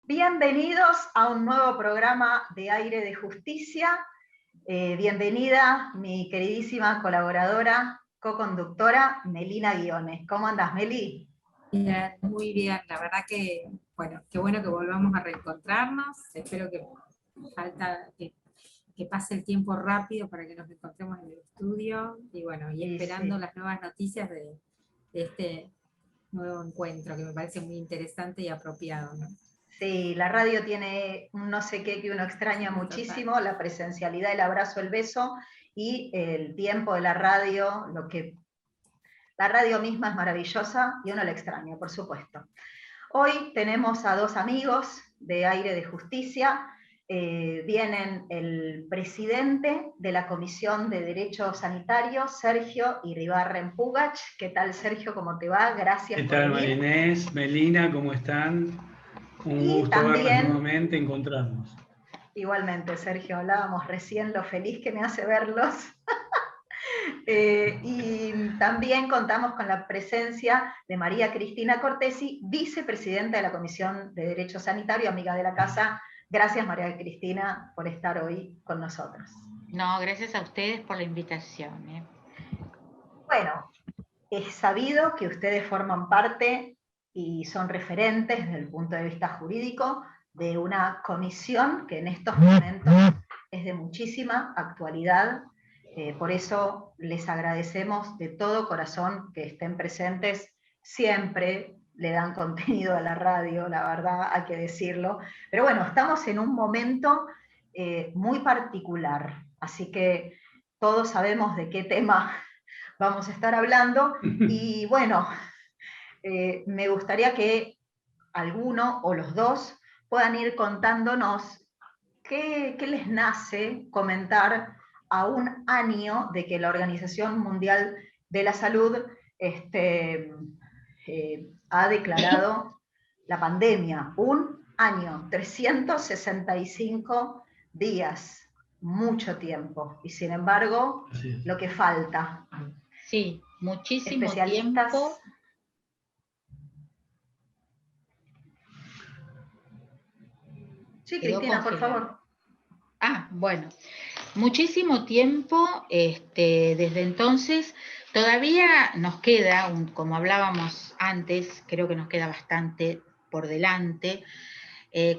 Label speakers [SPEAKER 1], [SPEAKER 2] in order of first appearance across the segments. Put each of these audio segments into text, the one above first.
[SPEAKER 1] Bienvenidos a un nuevo programa de Aire de Justicia. Bienvenida mi queridísima colaboradora, co-conductora, Melina Guiones. ¿Cómo andás, Meli?
[SPEAKER 2] Bien, muy bien. La verdad que, bueno, qué bueno que volvamos a reencontrarnos. Espero que que pase el tiempo rápido para que nos encontremos en el estudio. Y bueno, y esperando
[SPEAKER 1] Sí.
[SPEAKER 2] las nuevas noticias de este nuevo encuentro, que me parece muy interesante y apropiado, ¿no?
[SPEAKER 1] Sí, la radio tiene un no sé qué que uno extraña muchísimo, la presencialidad, el abrazo, el beso y el tiempo de la radio, la radio misma es maravillosa y uno la extraña, por supuesto. Hoy tenemos a dos amigos de Aire de Justicia. Vienen el presidente de la Comisión de Derechos Sanitarios, Sergio Iribarren Pugach. ¿Qué tal, Sergio? ¿Cómo te va? Gracias por venir.
[SPEAKER 3] ¿Qué tal, María Inés? Melina, ¿cómo están? Un
[SPEAKER 1] Y
[SPEAKER 3] gusto verlas
[SPEAKER 1] también,
[SPEAKER 3] nuevamente, encontrarnos.
[SPEAKER 1] igualmente, Sergio, hablábamos recién lo feliz que me hace verlos. Y también contamos con la presencia de María Cristina Cortesi, vicepresidenta de la Comisión de Derecho Sanitario, amiga de la casa. Gracias, María Cristina, por estar hoy con nosotros.
[SPEAKER 4] No, gracias a ustedes por la invitación.
[SPEAKER 1] Bueno, es sabido que ustedes forman parte y son referentes desde el punto de vista jurídico de una comisión que en estos momentos es de muchísima actualidad. Por eso les agradecemos de todo corazón que estén presentes. Siempre le dan contenido a la radio, la verdad, hay que decirlo. Pero bueno, estamos en un momento muy particular, así que todos sabemos de qué tema vamos a estar hablando. Y bueno, me gustaría que alguno o los dos puedan ir contándonos qué les nace comentar a un año de que la Organización Mundial de la Salud ha declarado la pandemia. Un año, 365 días, mucho tiempo. Y sin embargo, lo que falta.
[SPEAKER 4] Sí, muchísimo
[SPEAKER 1] Especialistas.
[SPEAKER 4] tiempo.
[SPEAKER 1] Sí, Cristina, por favor.
[SPEAKER 4] Bueno, muchísimo tiempo, desde entonces. Todavía nos queda, como hablábamos antes, creo que nos queda bastante por delante,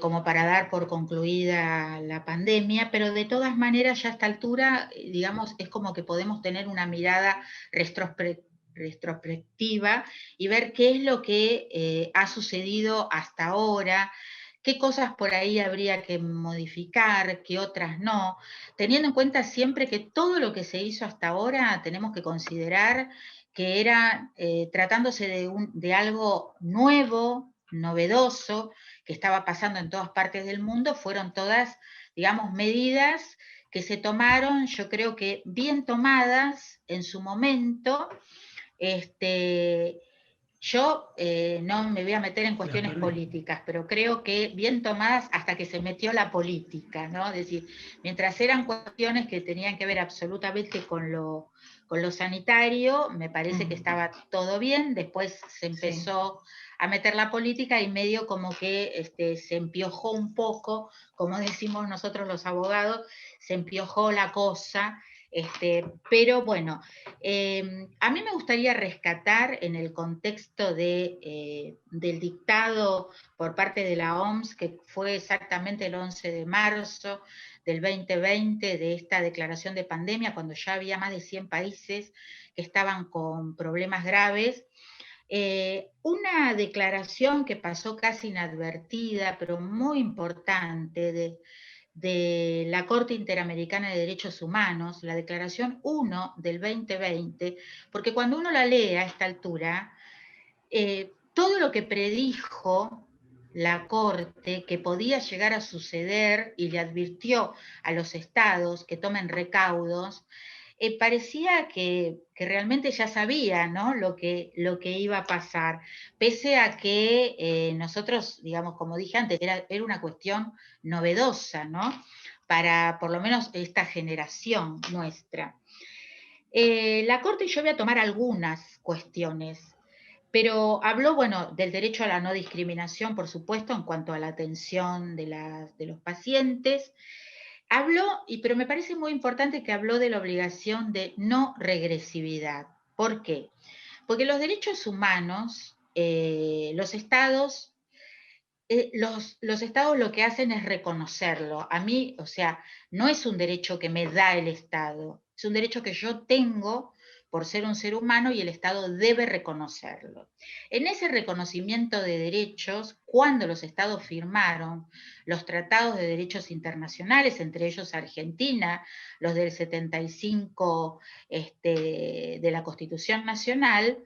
[SPEAKER 4] como para dar por concluida la pandemia, pero de todas maneras ya a esta altura, digamos, es como que podemos tener una mirada retrospectiva y ver qué es lo que ha sucedido hasta ahora, qué cosas por ahí habría que modificar, qué otras no, teniendo en cuenta siempre que todo lo que se hizo hasta ahora tenemos que considerar que era tratándose de algo nuevo, novedoso, que estaba pasando en todas partes del mundo, fueron todas, digamos, medidas que se tomaron, yo creo que bien tomadas en su momento. Yo no me voy a meter en cuestiones políticas, pero creo que bien tomadas hasta que se metió la política, ¿no? Es decir, mientras eran cuestiones que tenían que ver absolutamente con lo sanitario, me parece que estaba todo bien, después se empezó a meter la política y medio como que se empiojó un poco, como decimos nosotros los abogados, se empiojó la cosa. Pero bueno, a mí me gustaría rescatar en el contexto del dictado por parte de la OMS, que fue exactamente el 11 de marzo del 2020, de esta declaración de pandemia, cuando ya había más de 100 países que estaban con problemas graves. Una declaración que pasó casi inadvertida, pero muy importante, de la Corte Interamericana de Derechos Humanos, la Declaración 1 del 2020, porque cuando uno la lee a esta altura, todo lo que predijo la Corte que podía llegar a suceder y le advirtió a los estados que tomen recaudos, parecía que realmente ya sabía, ¿no?, lo que iba a pasar, pese a que nosotros, digamos, como dije antes, era una cuestión novedosa, ¿no?, para por lo menos esta generación nuestra. La Corte, yo voy a tomar algunas cuestiones. Pero habló, bueno, del derecho a la no discriminación, por supuesto, en cuanto a la atención de los pacientes. Habló, pero me parece muy importante que habló de la obligación de no regresividad. ¿Por qué? Porque los derechos humanos, los estados lo que hacen es reconocerlo. A mí, o sea, no es un derecho que me da el Estado, es un derecho que yo tengo por ser un ser humano y el Estado debe reconocerlo. En ese reconocimiento de derechos, cuando los Estados firmaron los tratados de derechos internacionales, entre ellos Argentina, los del 75 de la Constitución Nacional,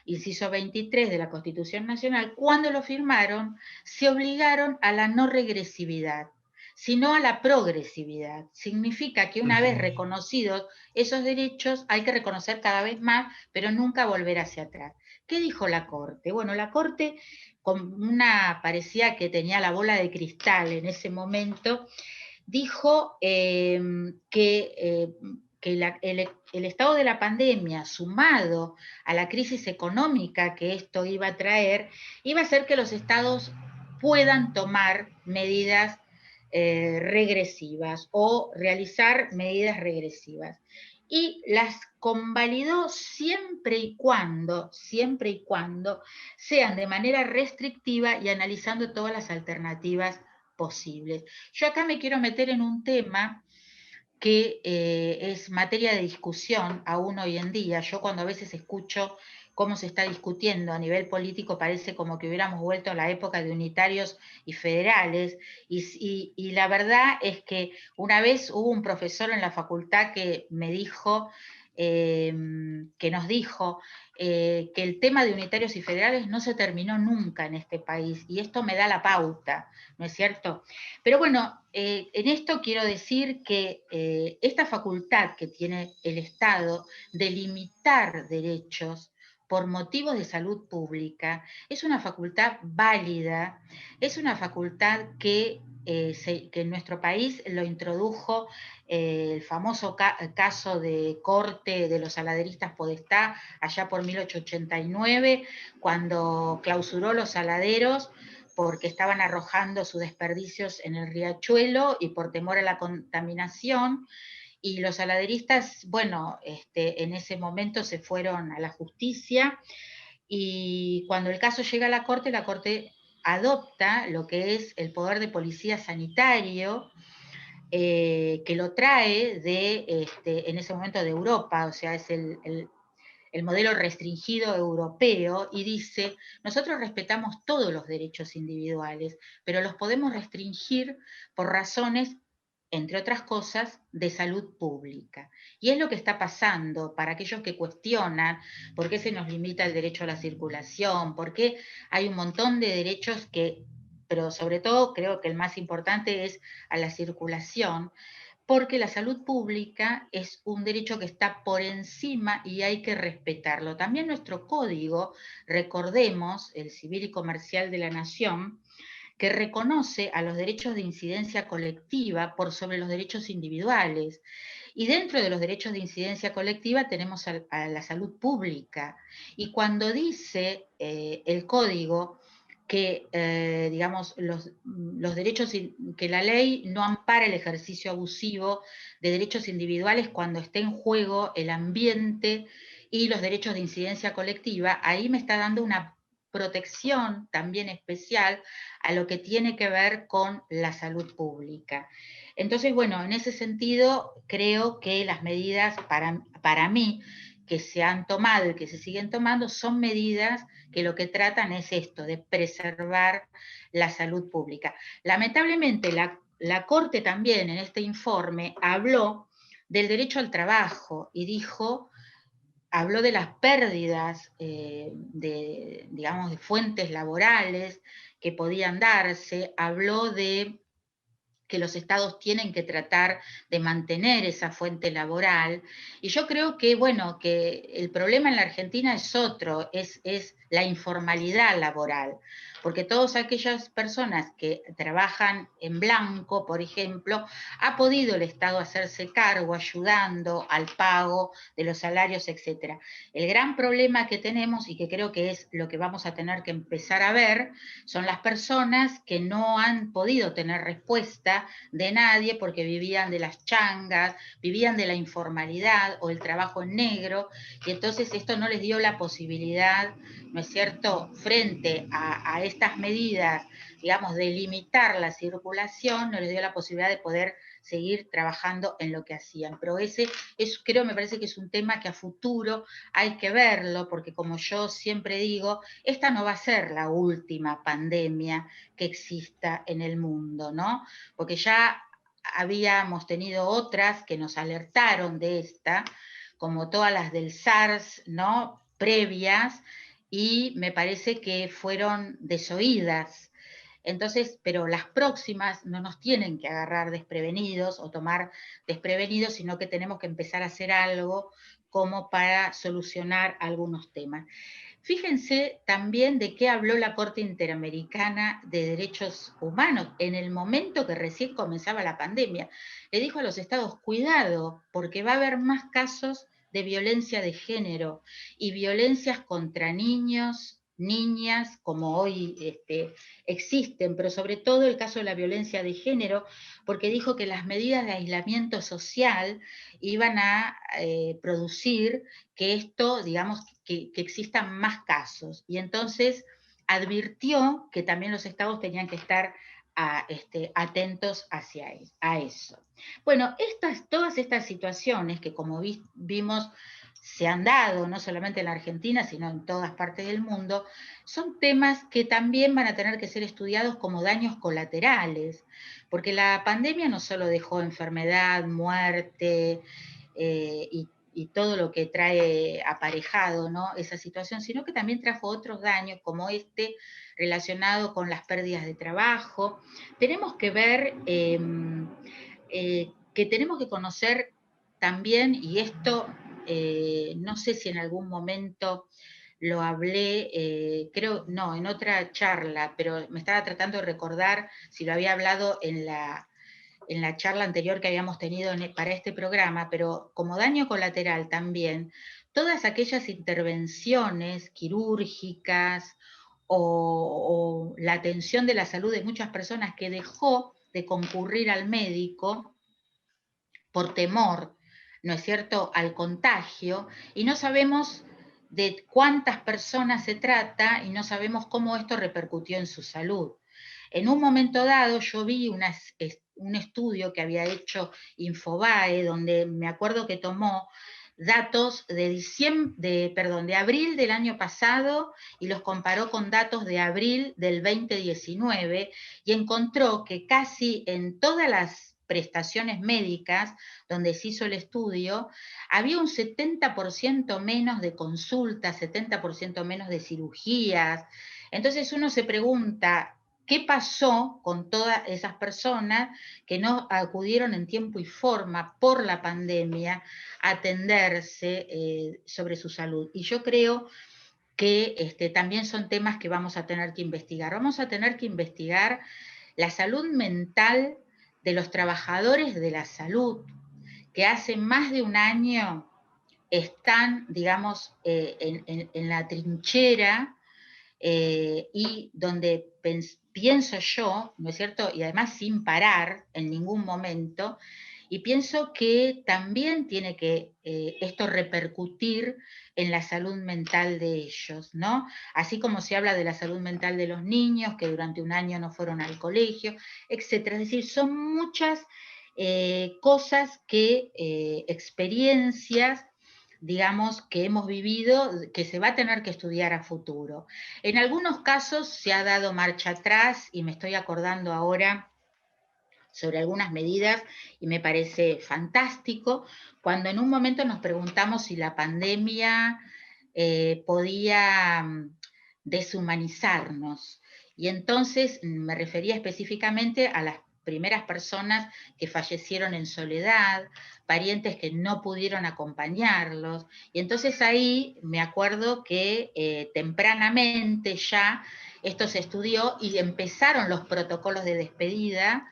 [SPEAKER 4] inciso 23 de la Constitución Nacional, cuando lo firmaron, se obligaron a la no regresividad, sino a la progresividad. Significa que una vez reconocidos esos derechos, hay que reconocer cada vez más, pero nunca volver hacia atrás. ¿Qué dijo la Corte? Bueno, la Corte, parecía que tenía la bola de cristal en ese momento, dijo que el estado de la pandemia, sumado a la crisis económica que esto iba a traer, iba a hacer que los estados puedan tomar medidas regresivas o realizar medidas regresivas. Y las convalidó siempre y cuando sean de manera restrictiva y analizando todas las alternativas posibles. Yo acá me quiero meter en un tema que es materia de discusión aún hoy en día. Yo cuando a veces escucho cómo se está discutiendo a nivel político, parece como que hubiéramos vuelto a la época de unitarios y federales, y la verdad es que una vez hubo un profesor en la facultad que me dijo, que nos dijo que el tema de unitarios y federales no se terminó nunca en este país, y esto me da la pauta, ¿no es cierto? Pero bueno, en esto quiero decir que esta facultad que tiene el Estado de limitar derechos por motivos de salud pública es una facultad válida, es una facultad que en nuestro país lo introdujo el famoso caso de corte de los saladeristas Podestá allá por 1889, cuando clausuró los saladeros porque estaban arrojando sus desperdicios en el riachuelo y por temor a la contaminación. Y los saladeristas, bueno, en ese momento se fueron a la justicia, y cuando el caso llega a la Corte adopta lo que es el poder de policía sanitario, que lo trae en ese momento de Europa, o sea, es el modelo restringido europeo, y dice, nosotros respetamos todos los derechos individuales, pero los podemos restringir por razones, entre otras cosas, de salud pública. Y es lo que está pasando para aquellos que cuestionan por qué se nos limita el derecho a la circulación, por qué hay un montón de derechos pero sobre todo creo que el más importante es a la circulación, porque la salud pública es un derecho que está por encima y hay que respetarlo. También nuestro código, recordemos, el Civil y Comercial de la Nación, que reconoce a los derechos de incidencia colectiva por sobre los derechos individuales. Y dentro de los derechos de incidencia colectiva tenemos a la salud pública. Y cuando dice el código que, digamos, los derechos, que la ley no ampara el ejercicio abusivo de derechos individuales cuando esté en juego el ambiente y los derechos de incidencia colectiva, ahí me está dando una protección también especial a lo que tiene que ver con la salud pública. Entonces, bueno, en ese sentido, creo que las medidas para mí que se han tomado y que se siguen tomando son medidas que lo que tratan es esto, de preservar la salud pública. Lamentablemente, la Corte también en este informe habló del derecho al trabajo y habló de las pérdidas digamos, de fuentes laborales que podían darse, habló de que los estados tienen que tratar de mantener esa fuente laboral. Y yo creo que, bueno, que el problema en la Argentina es otro, es la informalidad laboral. porque todas aquellas personas que trabajan en blanco, por ejemplo, ha podido el Estado hacerse cargo, ayudando al pago de los salarios, etc. El gran problema que tenemos, y que creo que es lo que vamos a tener que empezar a ver, son las personas que no han podido tener respuesta de nadie porque vivían de las changas, vivían de la informalidad o el trabajo en negro, y entonces esto no les dio la posibilidad, ¿no es cierto?, frente a estas medidas, digamos, de limitar la circulación, no les dio la posibilidad de poder seguir trabajando en lo que hacían. Pero me parece que es un tema que a futuro hay que verlo, porque como yo siempre digo, esta no va a ser la última pandemia que exista en el mundo, ¿no? Porque ya habíamos tenido otras que nos alertaron de esta, como todas las del SARS, ¿no?, previas, y me parece que fueron desoídas. Entonces, pero las próximas no nos tienen que agarrar desprevenidos o tomar desprevenidos, sino que tenemos que empezar a hacer algo como para solucionar algunos temas. Fíjense también de qué habló la Corte Interamericana de Derechos Humanos en el momento que recién comenzaba la pandemia. Le dijo a los estados, cuidado, porque va a haber más casos de violencia de género y violencias contra niños, niñas, como hoy existen, pero sobre todo el caso de la violencia de género, porque dijo que las medidas de aislamiento social iban a producir que esto, digamos, que existan más casos. Y entonces advirtió que también los estados tenían que estar atentos a eso. Bueno, todas estas situaciones que como vimos se han dado, no solamente en la Argentina, sino en todas partes del mundo, son temas que también van a tener que ser estudiados como daños colaterales, porque la pandemia no solo dejó enfermedad, muerte y todo lo que trae aparejado, ¿no?, esa situación, sino que también trajo otros daños como relacionado con las pérdidas de trabajo. Tenemos que ver que tenemos que conocer también, y esto no sé si en algún momento lo hablé, creo, no, en otra charla, pero me estaba tratando de recordar si lo había hablado en la charla anterior que habíamos tenido para este programa, pero como daño colateral también, todas aquellas intervenciones quirúrgicas o la atención de la salud de muchas personas que dejó de concurrir al médico por temor, ¿no es cierto?, al contagio, y no sabemos de cuántas personas se trata y no sabemos cómo esto repercutió en su salud. En un momento dado yo vi un estudio que había hecho Infobae, donde me acuerdo que tomó datos de abril del año pasado y los comparó con datos de abril del 2019 y encontró que casi en todas las prestaciones médicas donde se hizo el estudio, había un 70% menos de consultas, 70% menos de cirugías. Entonces uno se pregunta, ¿qué pasó con todas esas personas que no acudieron en tiempo y forma por la pandemia a atenderse sobre su salud? Y yo creo que también son temas que vamos a tener que investigar. Vamos a tener que investigar la salud mental de los trabajadores de la salud, que hace más de un año están, digamos, en la trinchera, y donde pienso yo, ¿no es cierto?, y además sin parar en ningún momento, y pienso que también tiene que esto repercutir en la salud mental de ellos, ¿no? Así como se habla de la salud mental de los niños, que durante un año no fueron al colegio, etcétera. Es decir, son muchas cosas experiencias, digamos, que hemos vivido, que se va a tener que estudiar a futuro. En algunos casos se ha dado marcha atrás, y me estoy acordando ahora sobre algunas medidas, y me parece fantástico, cuando en un momento nos preguntamos si la pandemia podía deshumanizarnos. Y entonces me refería específicamente a las primeras personas que fallecieron en soledad, parientes que no pudieron acompañarlos, y entonces ahí me acuerdo que tempranamente ya esto se estudió y empezaron los protocolos de despedida,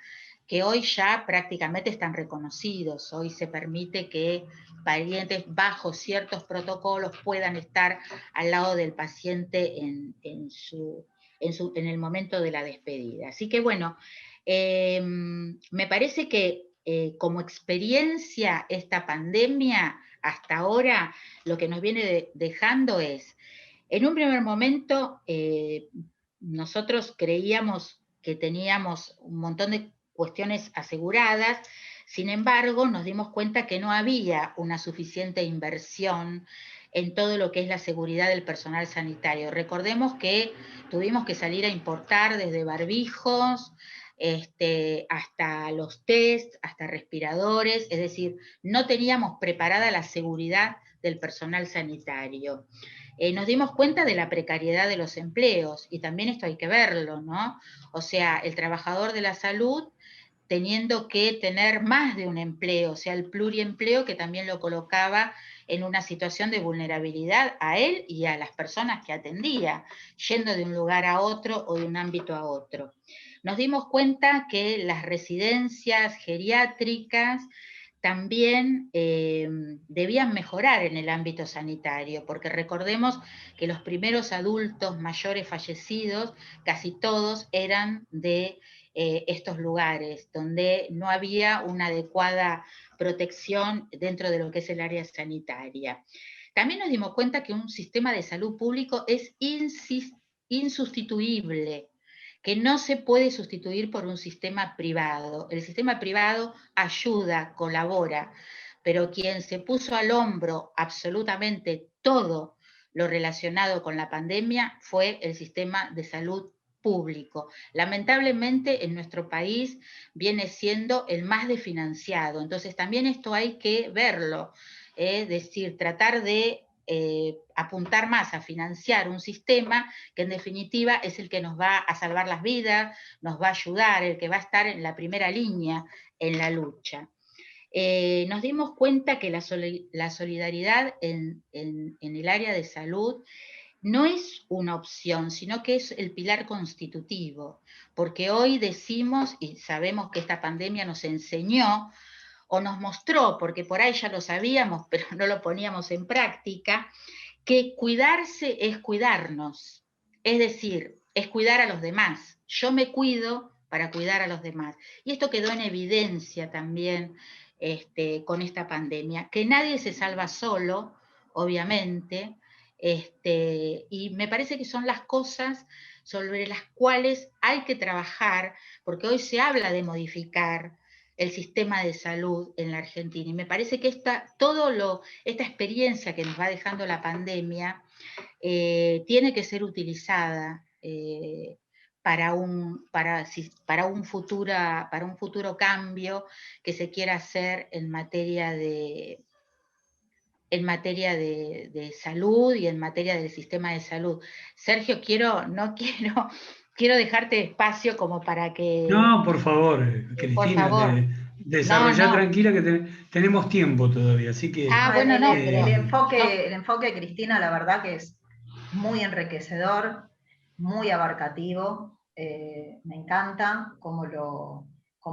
[SPEAKER 4] que hoy ya prácticamente están reconocidos. Hoy se permite que parientes bajo ciertos protocolos puedan estar al lado del paciente en el momento de la despedida. Así que bueno, me parece que como experiencia esta pandemia hasta ahora lo que nos viene dejando es, en un primer momento nosotros creíamos que teníamos un montón de cuestiones aseguradas, sin embargo nos dimos cuenta que no había una suficiente inversión en todo lo que es la seguridad del personal sanitario. Recordemos que tuvimos que salir a importar desde barbijos, hasta los test, hasta respiradores, es decir, no teníamos preparada la seguridad del personal sanitario. Nos dimos cuenta de la precariedad de los empleos, y también esto hay que verlo, ¿no? O sea, el trabajador de la salud teniendo que tener más de un empleo, o sea, el pluriempleo que también lo colocaba en una situación de vulnerabilidad a él y a las personas que atendía, yendo de un lugar a otro o de un ámbito a otro. Nos dimos cuenta que las residencias geriátricas también debían mejorar en el ámbito sanitario, porque recordemos que los primeros adultos mayores fallecidos, casi todos eran de estos lugares, donde no había una adecuada protección dentro de lo que es el área sanitaria. También nos dimos cuenta que un sistema de salud público es insustituible, que no se puede sustituir por un sistema privado. El sistema privado ayuda, colabora, pero quien se puso al hombro absolutamente todo lo relacionado con la pandemia fue el sistema de salud público. Lamentablemente en nuestro país viene siendo el más desfinanciado, entonces también esto hay que verlo, es decir, tratar de apuntar más a financiar un sistema que en definitiva es el que nos va a salvar las vidas, nos va a ayudar, el que va a estar en la primera línea en la lucha. Nos dimos cuenta que la solidaridad en el área de salud no es una opción, sino que es el pilar constitutivo, porque hoy decimos, y sabemos que esta pandemia nos enseñó, o nos mostró, porque por ahí ya lo sabíamos, pero no lo poníamos en práctica, que cuidarse es cuidarnos, es decir, es cuidar a los demás. Yo me cuido para cuidar a los demás. Y esto quedó en evidencia también con esta pandemia, que nadie se salva solo, obviamente, y me parece que son las cosas sobre las cuales hay que trabajar, porque hoy se habla de modificar el sistema de salud en la Argentina, y me parece que esta experiencia que nos va dejando la pandemia tiene que ser utilizada para un futuro cambio que se quiera hacer en materia de salud y en materia del sistema de salud. Sergio, quiero dejarte espacio como para que...
[SPEAKER 3] No, por favor,
[SPEAKER 4] por
[SPEAKER 3] Cristina,
[SPEAKER 4] favor.
[SPEAKER 3] desarrollá
[SPEAKER 4] No.
[SPEAKER 3] tranquila que tenemos tiempo todavía, así que...
[SPEAKER 4] Bueno, no, pero...
[SPEAKER 1] El enfoque de Cristina, la verdad que es muy enriquecedor, muy abarcativo, me encanta cómo lo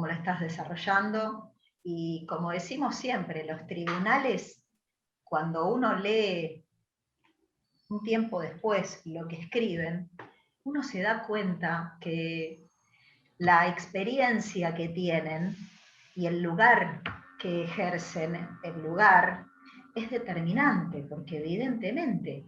[SPEAKER 1] estás desarrollando, y como decimos siempre, los tribunales, cuando uno lee un tiempo después lo que escriben, uno se da cuenta que la experiencia que tienen y el lugar que ejercen, el lugar, es determinante, porque evidentemente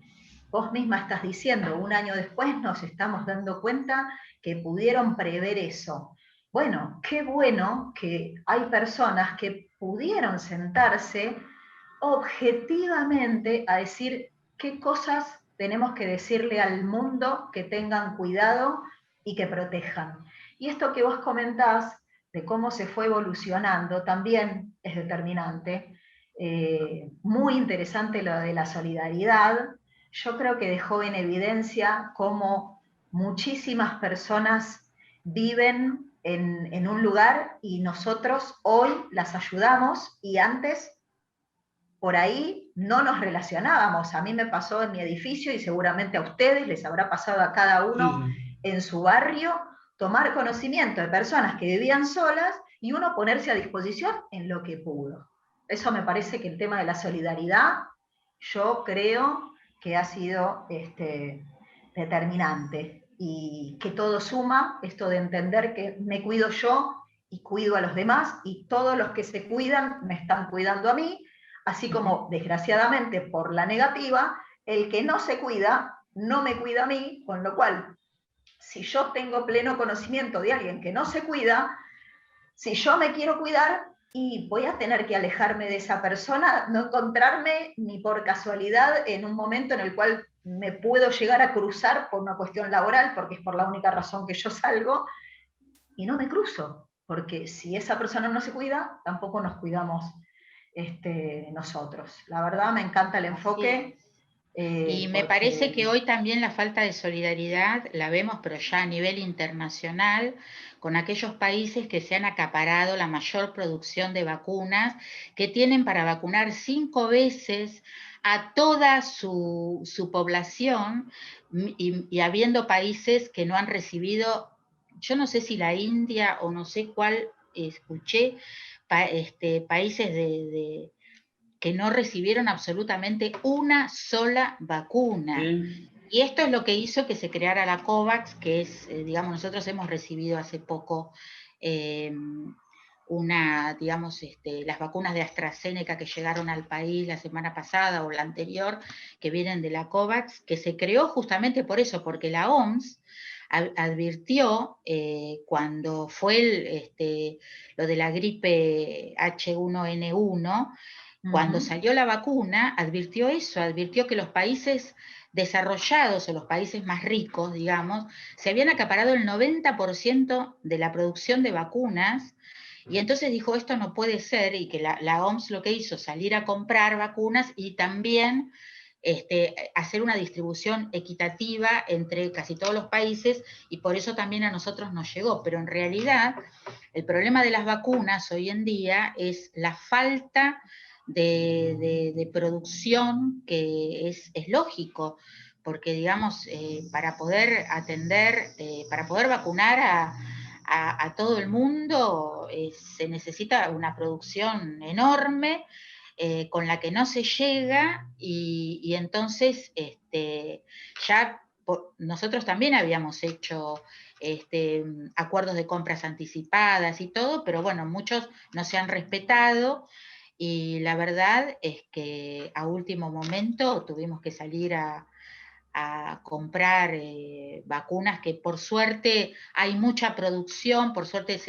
[SPEAKER 1] vos misma estás diciendo, un año después nos estamos dando cuenta que pudieron prever eso. Bueno, qué bueno que hay personas que pudieron sentarse objetivamente a decir qué cosas tenemos que decirle al mundo, que tengan cuidado y que protejan. Y esto que vos comentás de cómo se fue evolucionando también es determinante. Muy interesante lo de la solidaridad. Yo creo que dejó en evidencia cómo muchísimas personas viven en un lugar y nosotros hoy las ayudamos y antes por ahí no nos relacionábamos. A mí me pasó en mi edificio y seguramente a ustedes les habrá pasado a cada uno en su barrio, tomar conocimiento de personas que vivían solas y uno ponerse a disposición en lo que pudo. Eso me parece que el tema de la solidaridad, yo creo que ha sido determinante y que todo suma, esto de entender que me cuido yo y cuido a los demás y todos los que se cuidan me están cuidando a mí, así como desgraciadamente por la negativa, el que no se cuida no me cuida a mí, con lo cual si yo tengo pleno conocimiento de alguien que no se cuida, si yo me quiero cuidar, y voy a tener que alejarme de esa persona, no encontrarme ni por casualidad en un momento en el cual me puedo llegar a cruzar por una cuestión laboral, porque es por la única razón que yo salgo, y no me cruzo, porque si esa persona no se cuida, tampoco nos cuidamos nosotros. La verdad me encanta el enfoque.
[SPEAKER 4] Y me parece que hoy también la falta de solidaridad la vemos, pero ya a nivel internacional, con aquellos países que se han acaparado la mayor producción de vacunas, que tienen para vacunar 5 veces a toda su población, y habiendo países que no han recibido, yo no sé si la India o no sé cuál, escuché, países que no recibieron absolutamente una sola vacuna. Sí. Y esto es lo que hizo que se creara la COVAX, que es, digamos, nosotros hemos recibido hace poco las vacunas de AstraZeneca que llegaron al país la semana pasada o la anterior, que vienen de la COVAX, que se creó justamente por eso, porque la OMS advirtió cuando fue lo de la gripe H1N1, cuando salió la vacuna, advirtió eso, advirtió que los países desarrollados o los países más ricos, digamos, se habían acaparado el 90% de la producción de vacunas, y entonces dijo, esto no puede ser, y que la OMS lo que hizo, salir a comprar vacunas y también hacer una distribución equitativa entre casi todos los países, y por eso también a nosotros nos llegó. Pero en realidad, el problema de las vacunas hoy en día es la falta de producción, que es lógico, porque digamos, para poder atender, para poder vacunar a todo el mundo, se necesita una producción enorme, con la que no se llega, y entonces ya nosotros también habíamos hecho acuerdos de compras anticipadas y todo, pero bueno, muchos no se han respetado. Y la verdad es que a último momento tuvimos que salir a comprar vacunas, que por suerte hay mucha producción, por suerte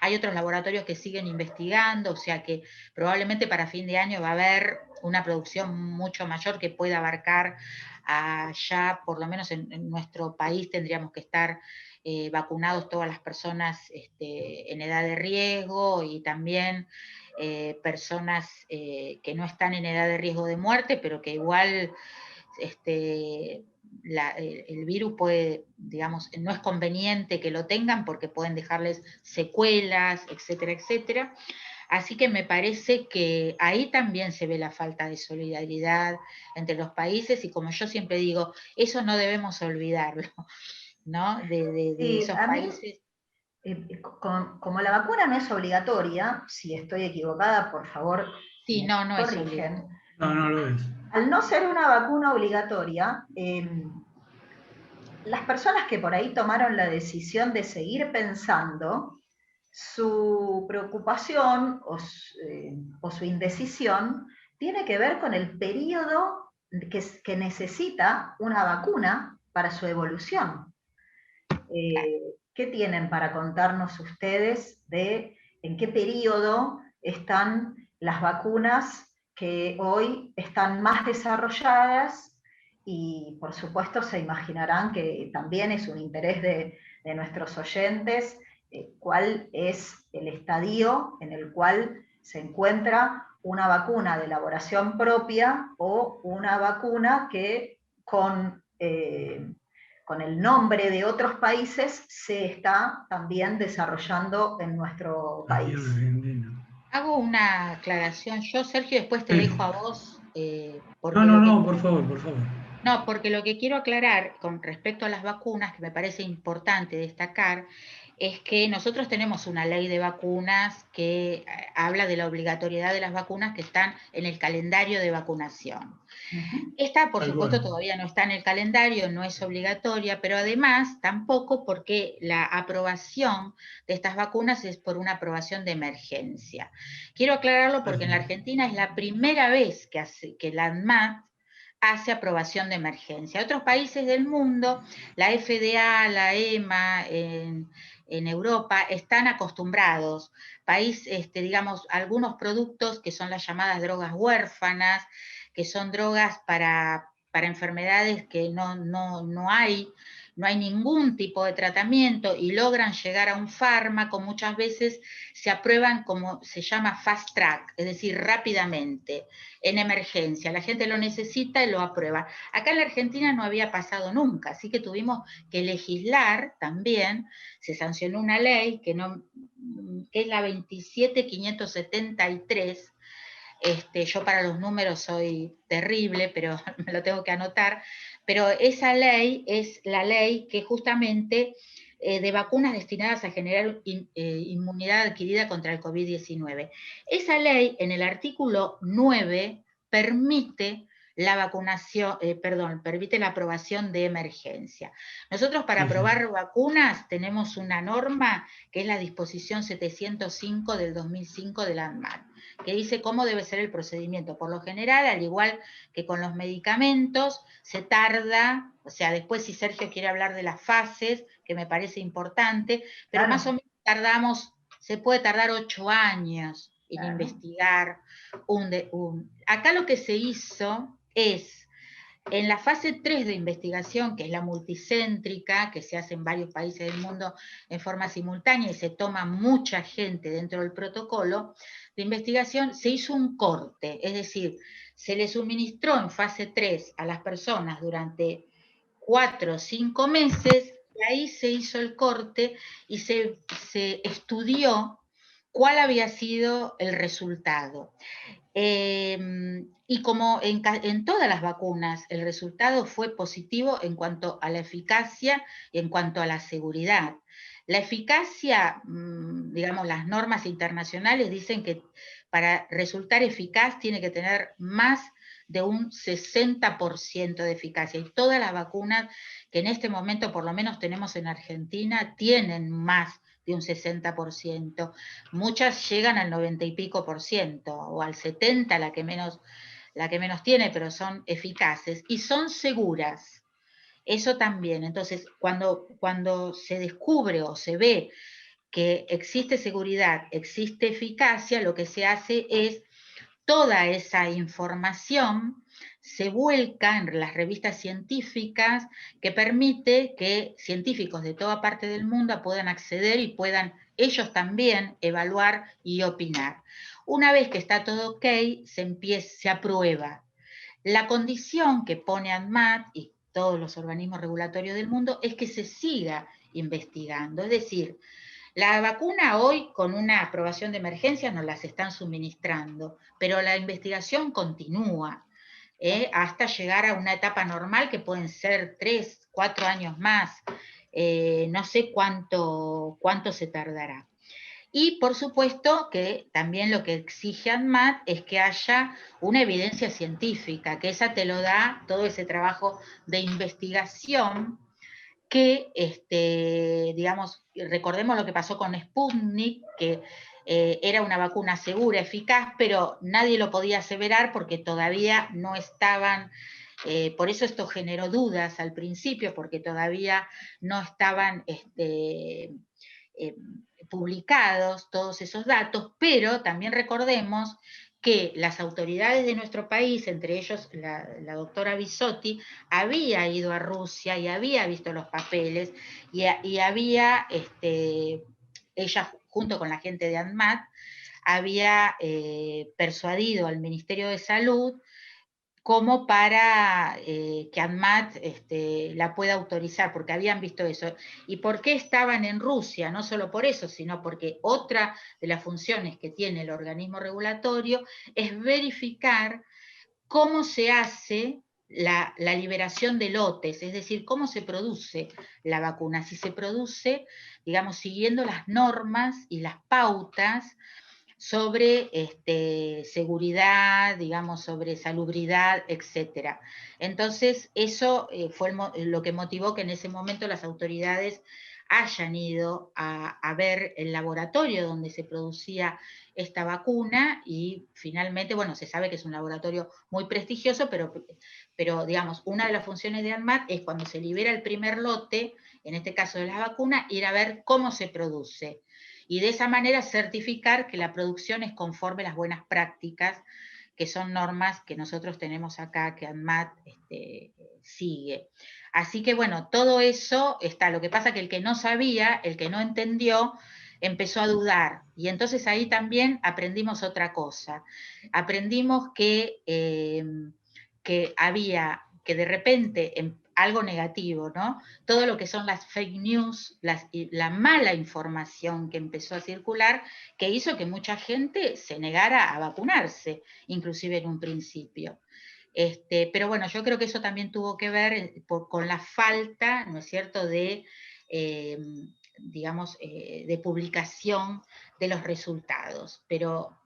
[SPEAKER 4] hay otros laboratorios que siguen investigando, o sea que probablemente para fin de año va a haber una producción mucho mayor que pueda abarcar ya, por lo menos en nuestro país tendríamos que estar vacunados todas las personas en edad de riesgo, y también personas que no están en edad de riesgo de muerte, pero que igual el virus puede, digamos, no es conveniente que lo tengan porque pueden dejarles secuelas, etcétera, etcétera. Así que me parece que ahí también se ve la falta de solidaridad entre los países, y como yo siempre digo, eso no debemos olvidarlo, ¿no? De esos países.
[SPEAKER 1] Como la vacuna no es obligatoria, si estoy equivocada, por favor,
[SPEAKER 4] sí, no es obligatoria.
[SPEAKER 3] No lo es.
[SPEAKER 1] Al no ser una vacuna obligatoria, las personas que por ahí tomaron la decisión de seguir pensando, su preocupación o su indecisión tiene que ver con el periodo que necesita una vacuna para su evolución. ¿Qué tienen para contarnos ustedes de en qué periodo están las vacunas que hoy están más desarrolladas? Y por supuesto se imaginarán que también es un interés de nuestros oyentes cuál es el estadio en el cual se encuentra una vacuna de elaboración propia o una vacuna que con con el nombre de otros países se está también desarrollando en nuestro
[SPEAKER 3] Aquí
[SPEAKER 1] país.
[SPEAKER 3] en Argentina.
[SPEAKER 4] Hago una aclaración. Yo, Sergio, después te dejo a vos, porque
[SPEAKER 3] No, por favor, por favor.
[SPEAKER 4] No, porque lo que quiero aclarar con respecto a las vacunas, que me parece importante destacar, es que nosotros tenemos una ley de vacunas que habla de la obligatoriedad de las vacunas que están en el calendario de vacunación. Esta, por supuesto, todavía no está en el calendario, no es obligatoria, pero además tampoco porque la aprobación de estas vacunas es por una aprobación de emergencia. Quiero aclararlo porque en la Argentina es la primera vez que la ANMAT hace aprobación de emergencia. Otros países del mundo, la FDA, la EMA, en Europa, están acostumbrados. Digamos, algunos productos que son las llamadas drogas huérfanas, que son drogas para enfermedades que no hay ningún tipo de tratamiento y logran llegar a un fármaco, muchas veces se aprueban como se llama fast track, es decir, rápidamente, en emergencia. La gente lo necesita y lo aprueba. Acá en la Argentina no había pasado nunca, así que tuvimos que legislar también, se sancionó una ley que es la 27573. Yo para los números soy terrible, pero me lo tengo que anotar, pero esa ley es la ley que justamente de vacunas destinadas a generar inmunidad adquirida contra el COVID-19. Esa ley, en el artículo 9, permite la vacunación, permite la aprobación de emergencia. Nosotros para aprobar vacunas tenemos una norma que es la disposición 705 del 2005 de la ANMAT, que dice cómo debe ser el procedimiento. Por lo general, al igual que con los medicamentos, se tarda, o sea, después si Sergio quiere hablar de las fases, que me parece importante, pero
[SPEAKER 1] Claro.
[SPEAKER 4] más o menos se puede tardar 8 años en investigar Acá lo que se hizo es, en la fase 3 de investigación, que es la multicéntrica, que se hace en varios países del mundo en forma simultánea y se toma mucha gente dentro del protocolo de investigación, se hizo un corte, es decir, se le suministró en fase 3 a las personas durante 4 o 5 meses, y ahí se hizo el corte y se estudió cuál había sido el resultado. Y como en todas las vacunas, el resultado fue positivo en cuanto a la eficacia y en cuanto a la seguridad. La eficacia, digamos, las normas internacionales dicen que para resultar eficaz tiene que tener más de un 60% de eficacia. Y todas las vacunas que en este momento por lo menos tenemos en Argentina tienen más de un 60%. Muchas llegan al 90 y pico por ciento, o al 70, la que menos tiene, pero son eficaces y son seguras. Eso también. Entonces, cuando se descubre o se ve que existe seguridad, existe eficacia, lo que se hace es toda esa información se vuelca en las revistas científicas que permite que científicos de toda parte del mundo puedan acceder y puedan ellos también evaluar y opinar. Una vez que está todo ok, se aprueba. La condición que pone ANMAT y todos los organismos regulatorios del mundo es que se siga investigando, es decir, la vacuna hoy, con una aprobación de emergencia, nos las están suministrando, pero la investigación continúa hasta llegar a una etapa normal que pueden ser 3, 4 años más. No sé cuánto se tardará. Y por supuesto que también lo que exige ANMAT es que haya una evidencia científica, que esa te lo da todo ese trabajo de investigación que, digamos, recordemos lo que pasó con Sputnik, que era una vacuna segura, eficaz, pero nadie lo podía aseverar porque todavía no estaban, por eso esto generó dudas al principio, porque todavía no estaban publicados todos esos datos, pero también recordemos que las autoridades de nuestro país, entre ellos la doctora Bisotti, había ido a Rusia y había visto los papeles y había, ella junto con la gente de ANMAT, había persuadido al Ministerio de Salud como para que ANMAT la pueda autorizar, porque habían visto eso. ¿Y por qué estaban en Rusia? No solo por eso, sino porque otra de las funciones que tiene el organismo regulatorio es verificar cómo se hace la liberación de lotes, es decir, cómo se produce la vacuna, si se produce, digamos, siguiendo las normas y las pautas sobre seguridad, digamos, sobre salubridad, etc. Entonces, eso fue lo que motivó que en ese momento las autoridades hayan ido a ver el laboratorio donde se producía esta vacuna y finalmente, bueno, se sabe que es un laboratorio muy prestigioso, pero digamos, una de las funciones de ANMAT es cuando se libera el primer lote, en este caso de la vacuna, ir a ver cómo se produce. Y de esa manera certificar que la producción es conforme a las buenas prácticas, que son normas que nosotros tenemos acá, que ANMAT sigue. Así que bueno, todo eso está. Lo que pasa que el que no sabía, el que no entendió, empezó a dudar. Y entonces ahí también aprendimos otra cosa. Aprendimos que había, que de repente, algo negativo, ¿no? Todo lo que son las fake news, la mala información que empezó a circular, que hizo que mucha gente se negara a vacunarse, inclusive en un principio. Pero bueno, yo creo que eso también tuvo que ver con la falta, ¿no es cierto?, de, digamos, de publicación de los resultados. Pero